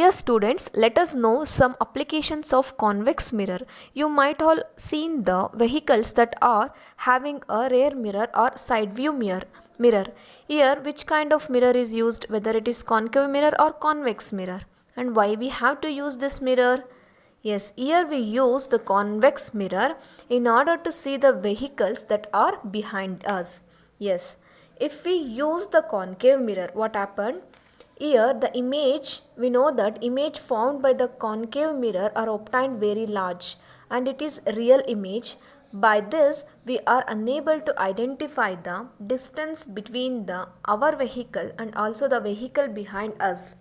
Dear students, let us know some applications of convex mirror. You might all seen the vehicles that are having a rear mirror or side view mirror. Here, which kind of mirror is used, whether it is concave mirror or convex mirror, and why we have to use this mirror? Yes, here we use the convex mirror in order to see the vehicles that are behind us. Yes, if we use the concave mirror, what happened? Here the image, we know that image formed by the concave mirror are obtained very large and it is real image. By this we are unable to identify the distance between our vehicle and also the vehicle behind us.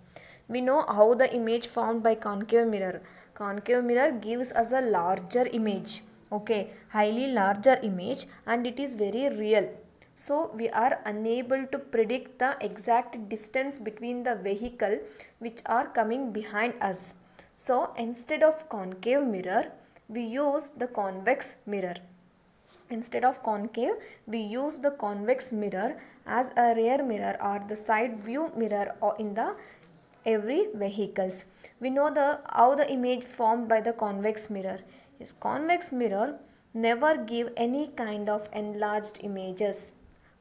We know how the image formed by concave mirror. Concave mirror gives us a larger image, okay, highly larger image, and it is very real. So we are unable to predict the exact distance between the vehicle which are coming behind us. So instead of concave mirror, we use the convex mirror. Instead of concave, we use the convex mirror as a rear mirror or the side view mirror or in the every vehicles. We know how the image formed by the convex mirror. Yes, convex mirror never give any kind of enlarged images.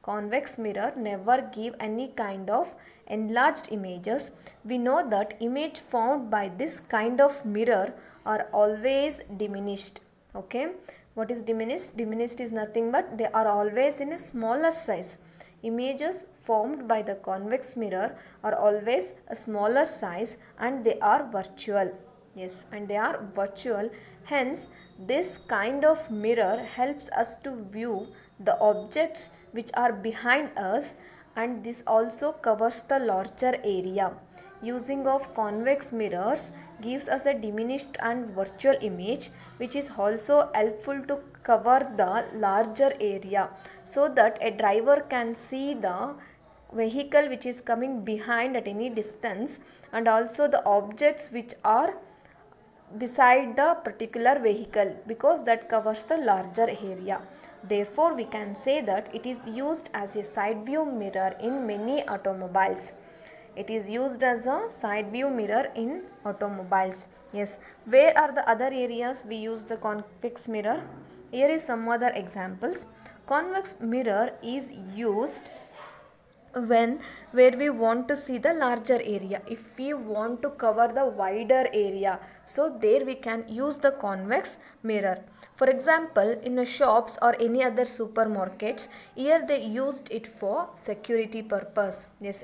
Convex mirror never give any kind of enlarged images. We know that image formed by this kind of mirror are always diminished. Okay, what is diminished? Diminished is nothing but they are always in a smaller size. Images formed by the convex mirror are always a smaller size and they are virtual. Yes, and they are virtual. Hence, this kind of mirror helps us to view the objects which are behind us, and this also covers the larger area. Using of convex mirrors gives us a diminished and virtual image which is also helpful to cover the larger area so that a driver can see the vehicle which is coming behind at any distance and also the objects which are beside the particular vehicle, because that covers the larger area. Therefore, we can say that it is used as a side view mirror in many automobiles. It is used as a side view mirror in automobiles. Yes, where are the other areas we use the convex mirror? Here is some other examples. Convex mirror is used when where we want to see the larger area. If we want to cover the wider area, so there we can use the convex mirror. For example, in a shops or any other supermarkets, here they used it for security purpose. Yes,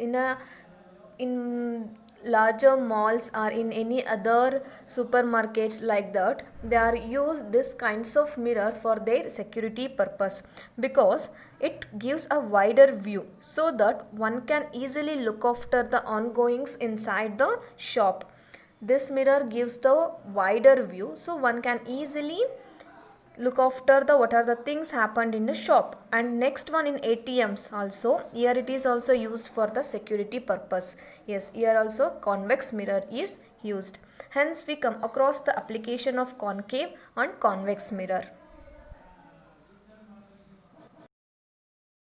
in larger malls or in any other supermarkets like that, they are used this kinds of mirror for their security purpose, because it gives a wider view so that one can easily look after the ongoings inside the shop. This mirror gives the wider view so one can easily look after the what are the things happened in the shop. And next one, in ATMs also, here it is also used for the security purpose. Yes, here also convex mirror is used. Hence we come across the application of concave and convex mirror.